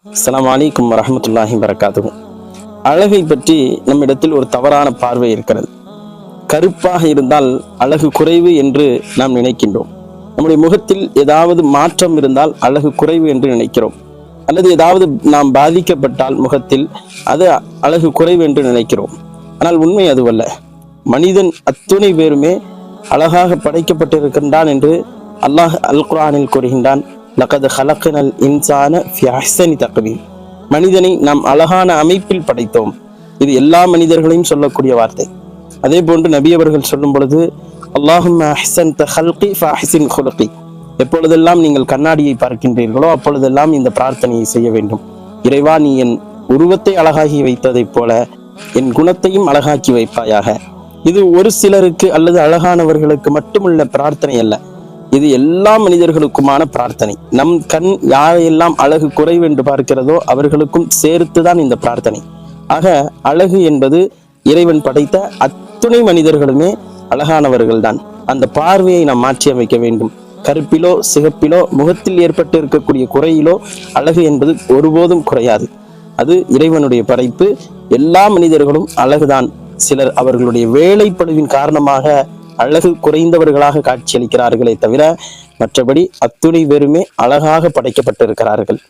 அஸ்ஸலாமு அலைக்கும் வரஹ்மத்துல்லாஹி வபரகாத்துஹு. அழகை பற்றி நம்மிடத்தில் ஒரு தவறான பார்வை இருக்கிறது. கருப்பாக இருந்தால் அழகு குறைவு என்று நாம் நினைக்கின்றோம். நம்முடைய முகத்தில் ஏதாவது மாற்றம் இருந்தால் அழகு குறைவு என்று நினைக்கிறோம். அல்லது ஏதாவது நாம் பாதிக்கப்பட்டால் முகத்தில் அது அழகு குறைவு என்று நினைக்கிறோம். ஆனால் உண்மை அதுவல்ல. மனிதன் அத்துணை பேருமே அழகாக படைக்கப்பட்டிருக்கின்றான் என்று அல்லாஹ் அல் குர்ஆனில் கூறுகின்றான். லகத் ஹலக்னல் இன்சான ஃபி அஹ்ஸனி தக்வீம். மனிதனை நாம் அழகான அமைப்பில் படைத்தோம். இது எல்லா மனிதர்களையும் சொல்லக்கூடிய வார்த்தை. அதே போன்று நபி அவர்கள் சொல்லும் பொழுது அல்லாஹும்ம அஹ்ஸன்த ஹல்கி ஃபஅஹ்ஸின் குலுகி. எப்பொழுதெல்லாம் நீங்கள் கண்ணாடியை பார்க்கின்றீர்களோ அப்பொழுதெல்லாம் இந்த பிரார்த்தனையை செய்ய வேண்டும். இறைவா, நீ என் உருவத்தை அழகாகி வைத்ததைப் போல என் குணத்தையும் அழகாக்கி வைப்பாயாக. இது ஒரு சிலருக்கு அல்லது அழகானவர்களுக்கு மட்டுமுள்ள பிரார்த்தனை அல்ல, இது எல்லா மனிதர்களுக்குமான பிரார்த்தனை. நம் கண் யாரையெல்லாம் அழகு குறைவு என்று பார்க்கிறதோ அவர்களுக்கும் சேர்த்துதான் இந்த பிரார்த்தனை. ஆக அழகு என்பது இறைவன் படைத்த அத்துணை மனிதர்களுமே அழகானவர்கள் தான். அந்த பார்வையை நாம் மாற்றி அமைக்க வேண்டும். கருப்பிலோ சிகப்பிலோ முகத்தில் ஏற்பட்டு இருக்கக்கூடிய குறையிலோ அழகு என்பது ஒருபோதும் குறையாது. அது இறைவனுடைய படைப்பு. எல்லா மனிதர்களும் அழகுதான். சிலர் அவர்களுடைய வேலைப்பளுவின் காரணமாக அழகு குறைந்தவர்களாக காட்சியளிக்கிறார்களே தவிர மற்றபடி அத்துணை பேருமே அழகாக படைக்கப்பட்டிருக்கிறார்கள்.